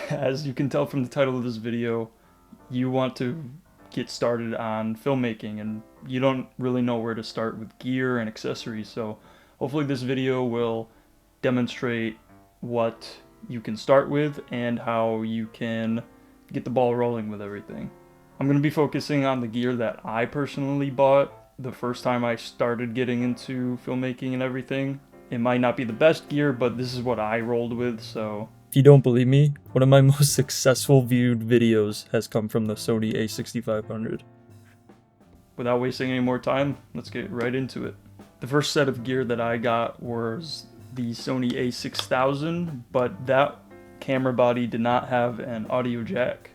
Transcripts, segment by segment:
As you can tell from the title of this video, you want to get started on filmmaking and you don't really know where to start with gear and accessories, so hopefully this video will demonstrate what you can start with and how you can get the ball rolling with everything. I'm going to be focusing on the gear that I personally bought the first time I started getting into filmmaking and everything. It might not be the best gear, but this is what I rolled with, so... If you don't believe me, one of my most successful viewed videos has come from the Sony a6500. Without wasting any more time, let's get right into it. The first set of gear that I got was the Sony a6000, but that camera body did not have an audio jack.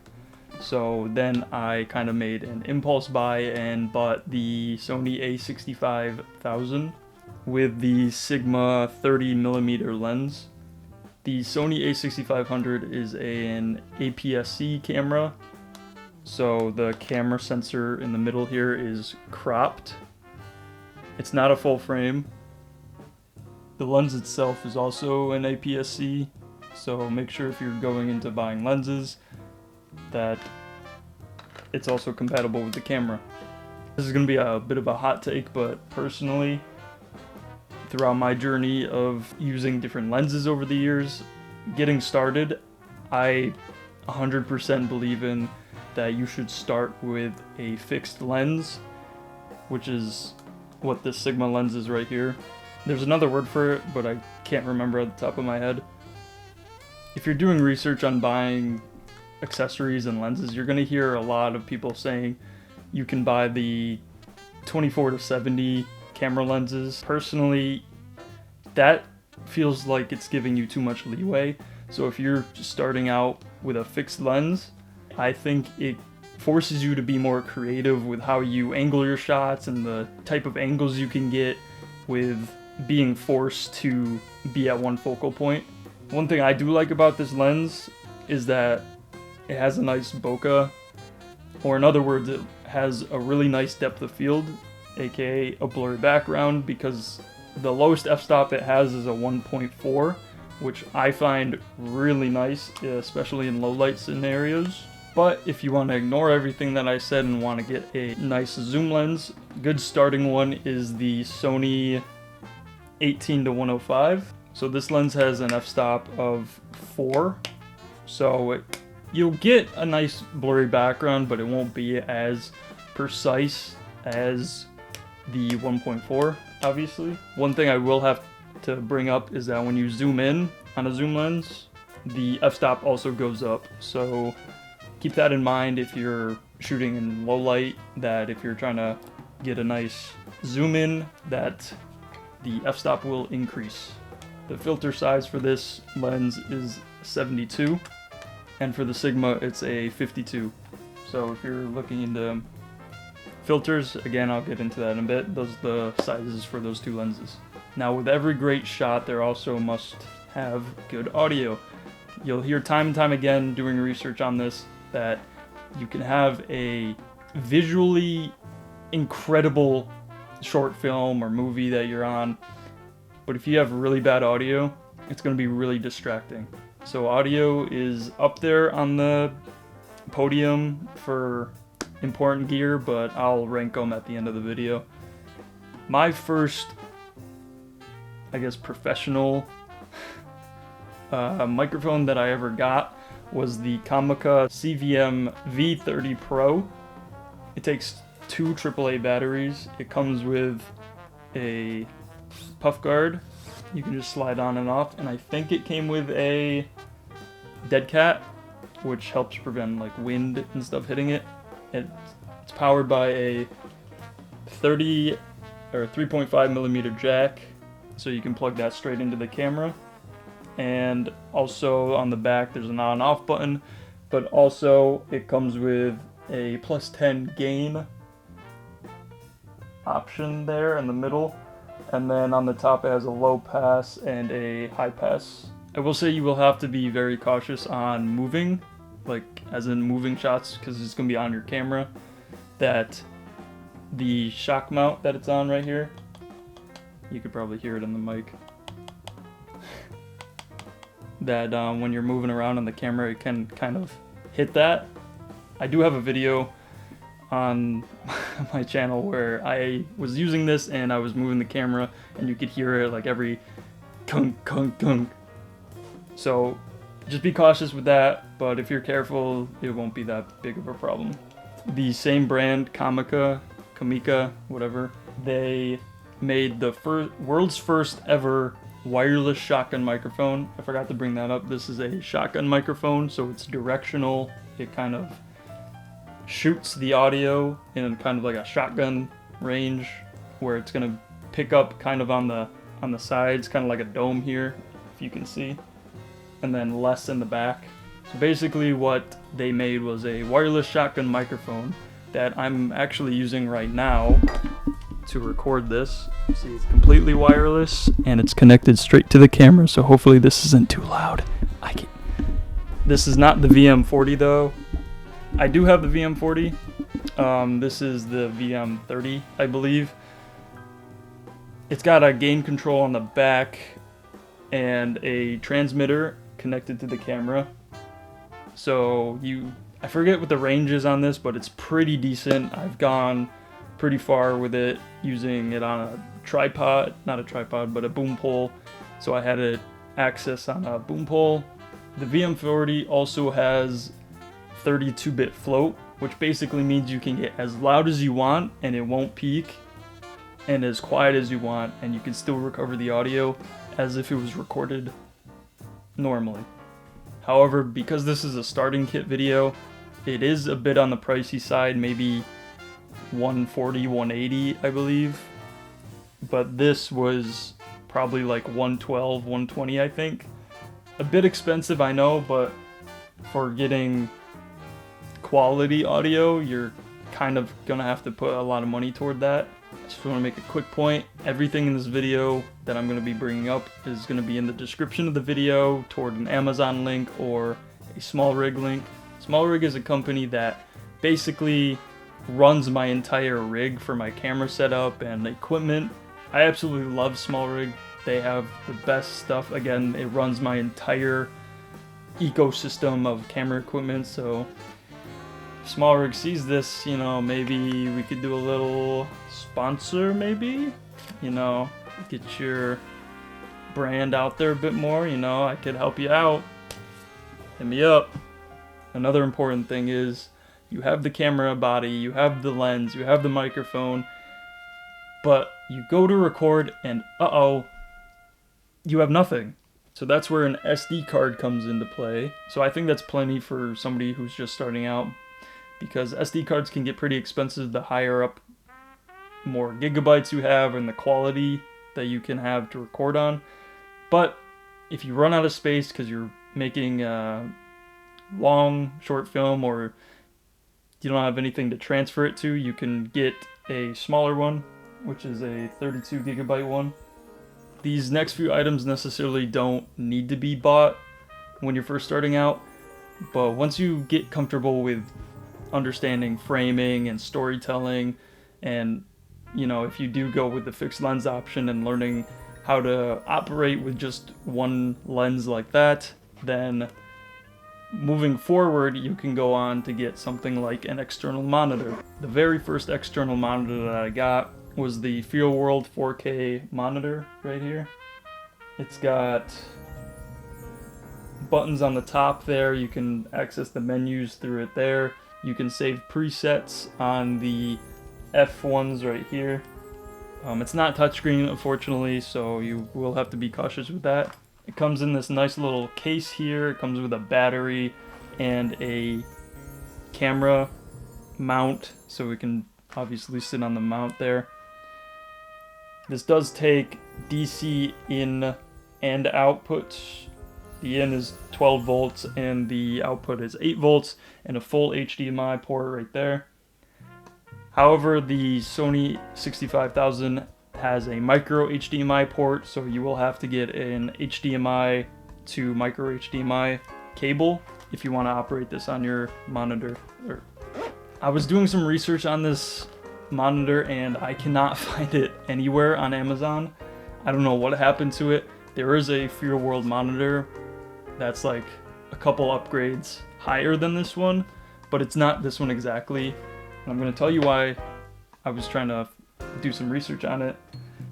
So then I kind of made an impulse buy and bought the Sony a6500 with the Sigma 30mm lens. The Sony a6500 is an APS-C camera, so the camera sensor in the middle here is cropped. It's not a full frame. The lens itself is also an APS-C, so make sure if you're going into buying lenses that it's also compatible with the camera. This is going to be a bit of a hot take, but personally, throughout my journey of using different lenses over the years, getting started, I 100% believe in that you should start with a fixed lens, which is what this Sigma lens is right here. There's another word for it, but I can't remember at the top of my head. If you're doing research on buying accessories and lenses, you're going to hear a lot of people saying you can buy the 24 to 70 camera lenses. Personally, that feels like it's giving you too much leeway. So if you're just starting out with a fixed lens, I think it forces you to be more creative with how you angle your shots and the type of angles you can get with being forced to be at one focal point. One thing I do like about this lens is that it has a nice bokeh, or in other words, it has a really nice depth of field, aka a blurry background, because the lowest f-stop it has is a 1.4, which I find really nice, especially in low light scenarios. But if you want to ignore everything that I said and want to get a nice zoom lens, good starting one is the Sony 18 to 105. So this lens has an f-stop of 4, so you'll get a nice blurry background, but it won't be as precise as the 1.4, obviously. One thing I will have to bring up is that when you zoom in on a zoom lens, the f-stop also goes up. So keep that in mind if you're shooting in low light, that if you're trying to get a nice zoom in, that the f-stop will increase. The filter size for this lens is 72. And for the Sigma, it's a 52. So if you're looking into filters, again, I'll get into that in a bit. Those are the sizes for those two lenses. Now, with every great shot, there also must have good audio. You'll hear time and time again doing research on this that you can have a visually incredible short film or movie that you're on, but if you have really bad audio, it's going to be really distracting. So audio is up there on the podium for important gear, but I'll rank them at the end of the video. My first, I guess, professional microphone that I ever got was the Comica CVM V30 Pro. It takes 2 AAA batteries. It comes with a puff guard. You can just slide on and off, and I think it came with a dead cat, which helps prevent like wind and stuff hitting it. It's powered by a 30 or 3.5 millimeter jack, so you can plug that straight into the camera. And also on the back there's an on and off button, but also it comes with a +10 gain option there in the middle. And then on the top it has a low pass and a high pass. I will say you will have to be very cautious on moving, like as in moving shots, because it's going to be on your camera. That the shock mount that it's on right here, you could probably hear it in the mic. that when you're moving around on the camera, it can kind of hit that. I do have a video on my channel where I was using this and I was moving the camera and you could hear it like every kunk, kunk, kunk. So just be cautious with that, but if you're careful, it won't be that big of a problem. The same brand, Kamika, whatever, they made the world's first ever wireless shotgun microphone. I forgot to bring that up. This is a shotgun microphone, so it's directional. It kind of shoots the audio in kind of like a shotgun range, where it's gonna pick up kind of on the sides, kind of like a dome here, if you can see, and then less in the back. So basically what they made was a wireless shotgun microphone that I'm actually using right now to record this. See, it's completely wireless and it's connected straight to the camera, so hopefully this isn't too loud. This is not the VM40 though. I do have the VM40. This is the VM30, I believe. It's got a gain control on the back and a transmitter connected to the camera. So I forget what the range is on this, but it's pretty decent. I've gone pretty far with it using it on a tripod, not a tripod, but a boom pole. So I had it access on a boom pole. The VM40 also has 32-bit float, which basically means you can get as loud as you want and it won't peak, and as quiet as you want, and you can still recover the audio as if it was recorded normally. However, because this is a starting kit video, it is a bit on the pricey side, maybe $140, $180, I believe. But this was probably like $112, $120, I think. A bit expensive, I know, but for getting quality audio, you're kind of gonna have to put a lot of money toward that. I just want to make a quick point. Everything in this video that I'm going to be bringing up is going to be in the description of the video toward an Amazon link or a SmallRig link. SmallRig is a company that basically runs my entire rig for my camera setup and equipment. I absolutely love SmallRig. They have the best stuff. Again, it runs my entire ecosystem of camera equipment, so if SmallRig sees this, you know, maybe we could do a little sponsor, maybe, you know, get your brand out there a bit more, you know, I could help you out. Hit me up. Another important thing is you have the camera body, you have the lens, you have the microphone, but you go to record and you have nothing. So that's where an SD card comes into play. So I think that's plenty for somebody who's just starting out, because SD cards can get pretty expensive the higher up, more gigabytes you have and the quality that you can have to record on. But if you run out of space because you're making a long short film or you don't have anything to transfer it to, you can get a smaller one, which is a 32 gigabyte one. These next few items necessarily don't need to be bought when you're first starting out, but once you get comfortable with understanding framing and storytelling, and you know, if you do go with the fixed lens option and learning how to operate with just one lens like that, then moving forward you can go on to get something like an external monitor. The very first external monitor that I got was the FeelWorld 4K monitor right here. It's got buttons on the top there. You can access the menus through it there. You can save presets on the F1s right here. It's not touchscreen, unfortunately, so you will have to be cautious with that. It comes in this nice little case here. It comes with a battery and a camera mount, so we can obviously sit on the mount there. This does take DC in and outputs. The in is 12 volts and the output is 8 volts and a full HDMI port right there. However, the Sony 65,000 has a micro HDMI port, so you will have to get an HDMI to micro HDMI cable if you want to operate this on your monitor. I was doing some research on this monitor and I cannot find it anywhere on Amazon. I don't know what happened to it. There is a FeelWorld monitor that's like a couple upgrades higher than this one, but it's not this one exactly. And I'm going to tell you why. I was trying to do some research on it.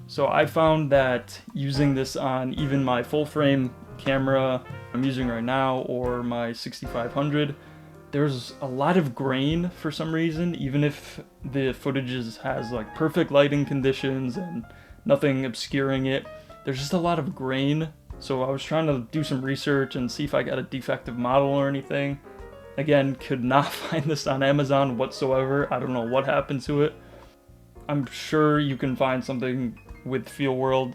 So I found that using this on even my full frame camera I'm using right now, or my 6500, there's a lot of grain for some reason, even if the footage has like perfect lighting conditions and nothing obscuring it. There's just a lot of grain. So I was trying to do some research and see if I got a defective model or anything. Again, could not find this on Amazon whatsoever. I don't know what happened to it. I'm sure you can find something with FeelWorld.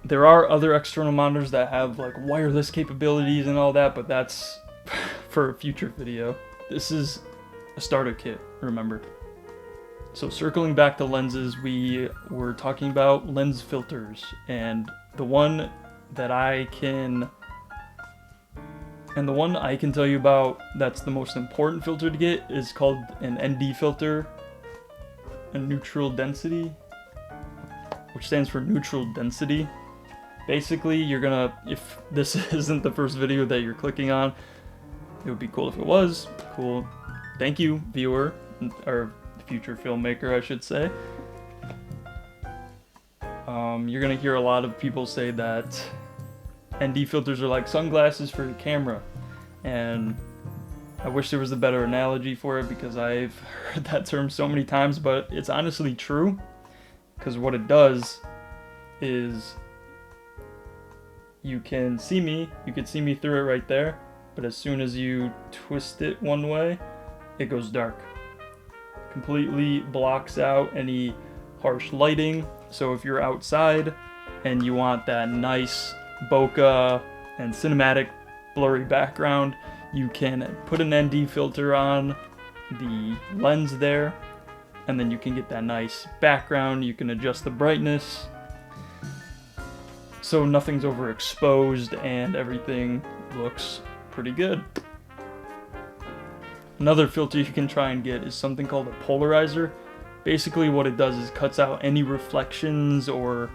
There are other external monitors that have like wireless capabilities and all that, but that's for a future video. This is a starter kit, remember. So circling back to lenses, we were talking about lens filters, and the one I can tell you about that's the most important filter to get is called an ND filter, a neutral density, which stands for neutral density. Basically, you're gonna, if this isn't the first video that you're clicking on, it would be cool if it was. Cool. Thank you, viewer, or future filmmaker, I should say. You're gonna hear a lot of people say that ND filters are like sunglasses for your camera, and I wish there was a better analogy for it because I've heard that term so many times, but it's honestly true, because what it does is you can see me through it right there, but as soon as you twist it one way, it goes dark. Completely blocks out any harsh lighting. So if you're outside and you want that nice bokeh and cinematic blurry background, you can put an ND filter on the lens there, and then you can get that nice background. You can adjust the brightness so nothing's overexposed and everything looks pretty good. Another filter you can try and get is something called a polarizer. Basically what it does is cuts out any reflections or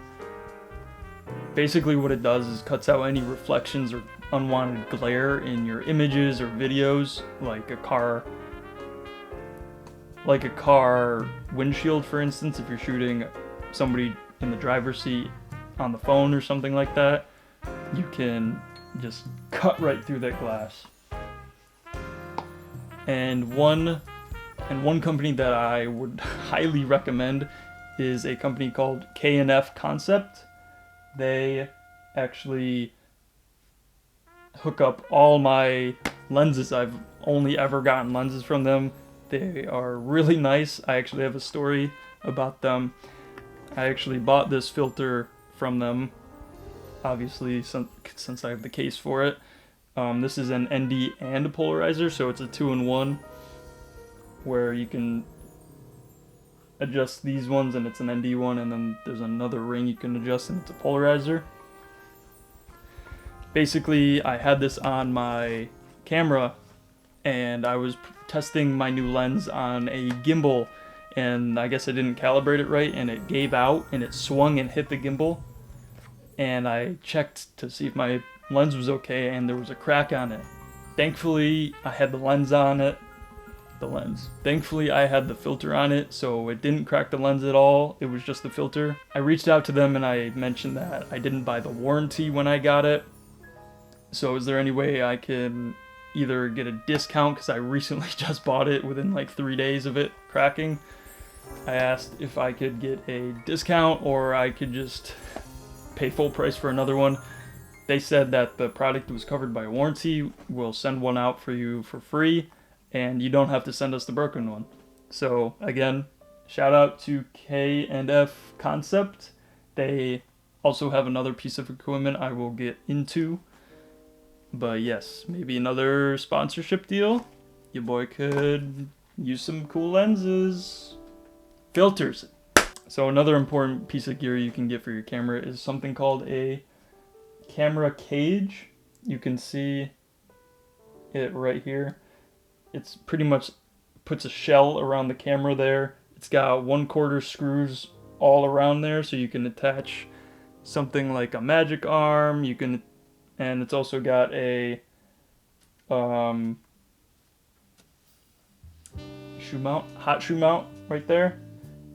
unwanted glare in your images or videos, like a car windshield, for instance. If you're shooting somebody in the driver's seat on the phone or something like that, you can just cut right through that glass. And one company that I would highly recommend is a company called K&F Concept. They actually hook up all my lenses. I've only ever gotten lenses from them. They are really nice. I actually have a story about them. I actually bought this filter from them, obviously, since I have the case for it. This is an ND and a polarizer, so it's a 2-in-1 where you can adjust these ones and it's an ND one, and then there's another ring you can adjust and it's a polarizer. Basically, I had this on my camera and I was testing my new lens on a gimbal, and I guess I didn't calibrate it right and it gave out and it swung and hit the gimbal, and I checked to see if my lens was okay and there was a crack on it. Thankfully, I had the lens on it. Thankfully, I had the filter on it, so it didn't crack the lens at all. It was just the filter. I reached out to them and I mentioned that I didn't buy the warranty when I got it. So is there any way I can either get a discount, because I recently just bought it within like 3 days of it cracking. I asked if I could get a discount or I could just pay full price for another one. They said that the product was covered by a warranty. We'll send one out for you for free, and you don't have to send us the broken one. So again, shout out to K&F Concept. They also have another piece of equipment I will get into. But yes, maybe another sponsorship deal. Your boy could use some cool lenses. Filters. So another important piece of gear you can get for your camera is something called a camera cage. You can see it right here. It's pretty much puts a shell around the camera there. It's got 1/4 screws all around there, so you can attach something like a magic arm. And it's also got a shoe mount, hot shoe mount right there,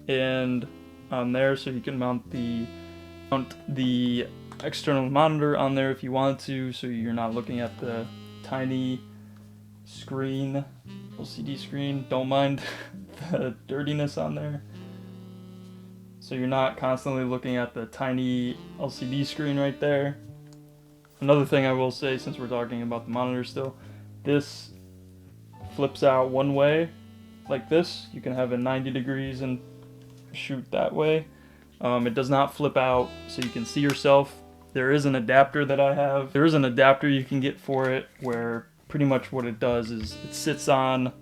and on there, so you can mount the external monitor on there if you want to, so you're not looking at the tiny screen, LCD screen. Don't mind the dirtiness on there. So you're not constantly looking at the tiny LCD screen right there. Another thing I will say, since we're talking about the monitor still, this flips out one way like this. You can have it 90 degrees and shoot that way. It does not flip out so you can see yourself. There is an adapter that I have. There is an adapter you can get for it where pretty much what it does is it sits on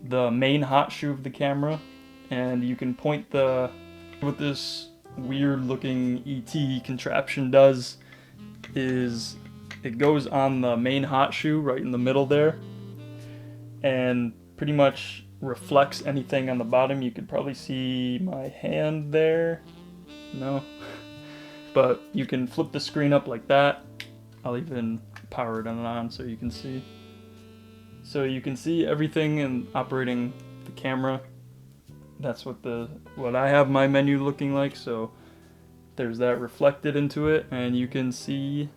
the main hot shoe of the camera, and you can point what this weird looking ET contraption does is it goes on the main hot shoe right in the middle there and pretty much reflects anything on the bottom. You could probably see my hand there. No. But you can flip the screen up like that. I'll even power it on so you can see. So you can see everything and operating the camera. That's what I have my menu looking like. So there's that reflected into it, and you can see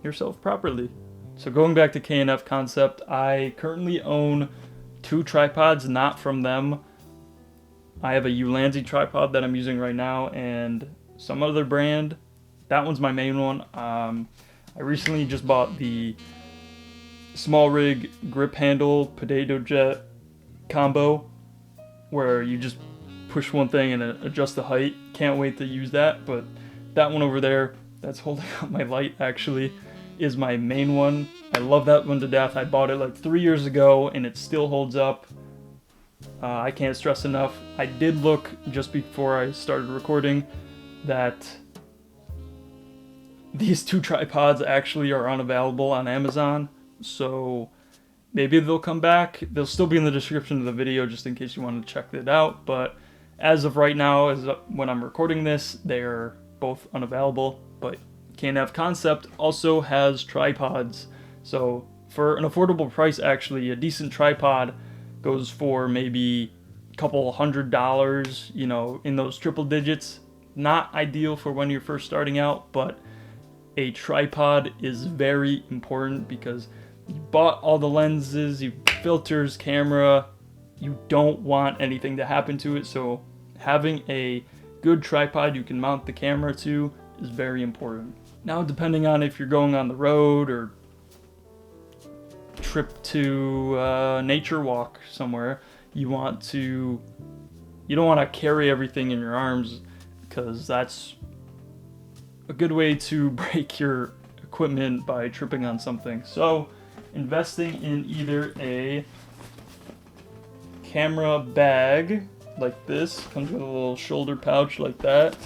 yourself properly. So going back to K&F Concept, I currently own 2 tripods, not from them. I have a Ulanzi tripod that I'm using right now, and some other brand. That one's my main one. I recently just bought the small rig grip handle potato jet combo, where you just push one thing and adjust the height. Can't wait to use that. But that one over there, that's holding up my light actually, is my main one. I love that one to death. I bought it like 3 years ago and it still holds up. I can't stress enough. I did look just before I started recording that these 2 tripods actually are unavailable on Amazon, so maybe they'll come back. They'll still be in the description of the video just in case you want to check it out, but as of right now, when I'm recording this, they're both unavailable. But K&F Concept also has tripods, so for an affordable price, actually, a decent tripod goes for maybe a couple $100, you know, in those triple digits. Not ideal for when you're first starting out, but a tripod is very important because you bought all the lenses, filters, camera, you don't want anything to happen to it, so having a good tripod you can mount the camera to is very important. Now, depending on if you're going on the road or trip to nature walk somewhere, you don't want to carry everything in your arms, because that's a good way to break your equipment by tripping on something. So investing in either a camera bag like this, comes with a little shoulder pouch like that.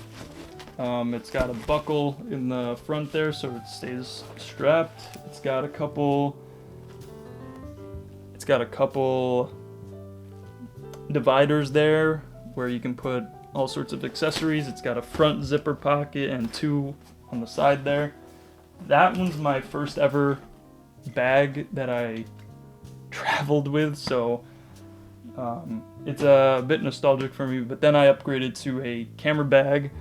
It's got a buckle in the front there so it stays strapped. It's got a couple dividers there where you can put all sorts of accessories. It's got a front zipper pocket and 2 on the side there. That one's my first ever bag that I traveled with, so it's a bit nostalgic for me. But then I upgraded to a camera bag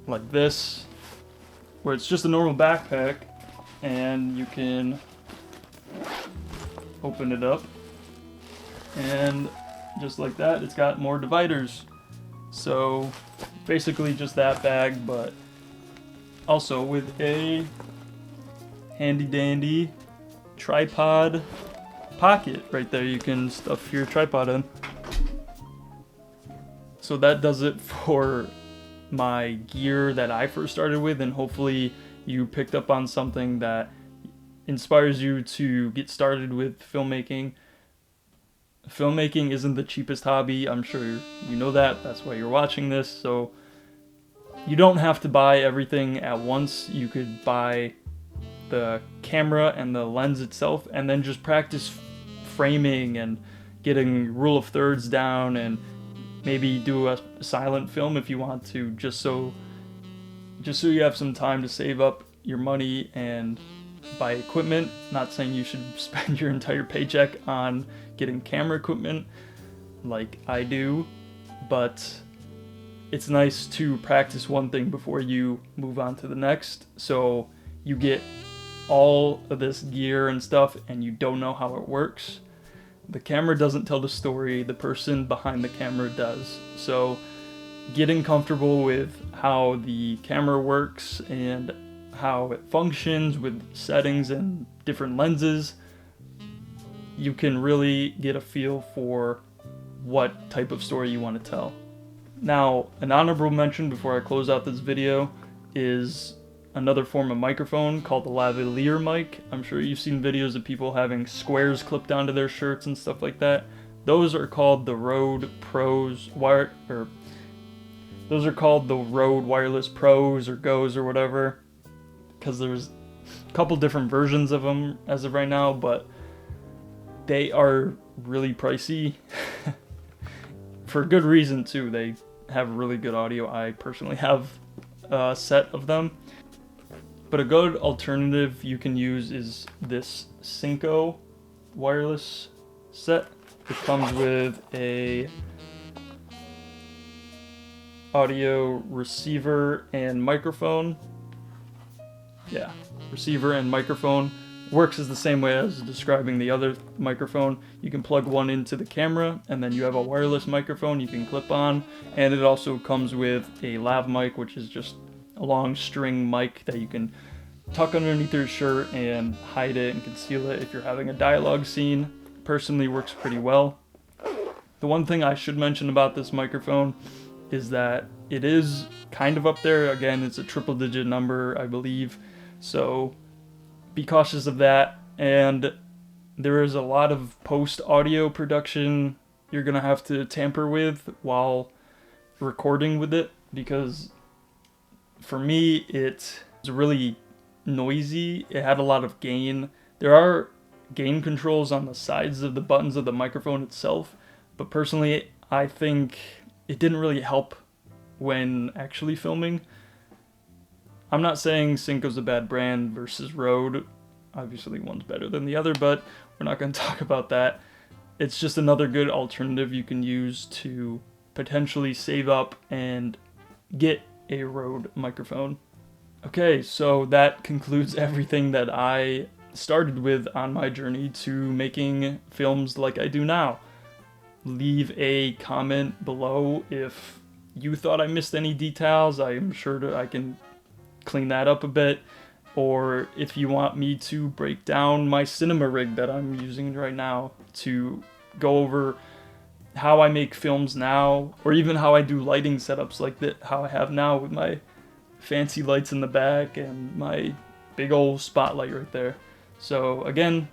like this, where it's just a normal backpack and you can open it up, and just like that, it's got more dividers. So basically just that bag, but also with a handy dandy tripod pocket right there you can stuff your tripod in. So that does it for my gear that I first started with, and hopefully you picked up on something that inspires you to get started with filmmaking. Filmmaking isn't the cheapest hobby. I'm sure you know that. That's why you're watching this. So you don't have to buy everything at once. You could buy the camera and the lens itself and then just practice framing and getting rule of thirds down, and maybe do a silent film if you want to, just so you have some time to save up your money and buy equipment. Not saying you should spend your entire paycheck on getting camera equipment like I do, but it's nice to practice one thing before you move on to the next, so you get all of this gear and stuff and you don't know how it works. The camera doesn't tell the story, the person behind the camera does. So getting comfortable with how the camera works and how it functions with settings and different lenses, you can really get a feel for what type of story you want to tell. Now, an honorable mention before I close out this video is another form of microphone called the lavalier mic. I'm sure you've seen videos of people having squares clipped onto their shirts and stuff like that. Those are called the Rode Pros those are called the Rode Wireless Pros or Goes or whatever, because there's a couple different versions of them as of right now, but they are really pricey for good reason too. They have really good audio. I personally have a set of them. But a good alternative you can use is this Cinco wireless set. It comes with a audio receiver and microphone. Yeah, receiver and microphone. Works as the same way as describing the other microphone. You can plug one into the camera and then you have a wireless microphone you can clip on, and it also comes with a lav mic, which is just a long string mic that you can tuck underneath your shirt and hide it and conceal it if you're having a dialogue scene. Personally works pretty well. The one thing I should mention about this microphone is that it is kind of up there. Again, it's a triple digit number, I believe, so be cautious of that. And there is a lot of post audio production you're gonna have to tamper with while recording with it, because for me it's really noisy. It had a lot of gain. There are gain controls on the sides of the buttons of the microphone itself, but personally I think it didn't really help when actually filming. I'm not saying Cinco's a bad brand versus Rode. Obviously one's better than the other, but we're not going to talk about that. It's just another good alternative you can use to potentially save up and get a Rode microphone. Okay, so that concludes everything that I started with on my journey to making films like I do now. Leave a comment below if you thought I missed any details. I'm sure that I can clean that up a bit. Or if you want me to break down my cinema rig that I'm using right now to go over how I make films now, or even how I do lighting setups like that, how I have now with my fancy lights in the back and my big old spotlight right there. So again,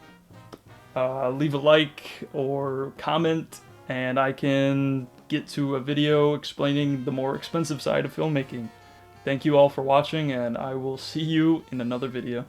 leave a like or comment and I can get to a video explaining the more expensive side of filmmaking. Thank you all for watching, and I will see you in another video.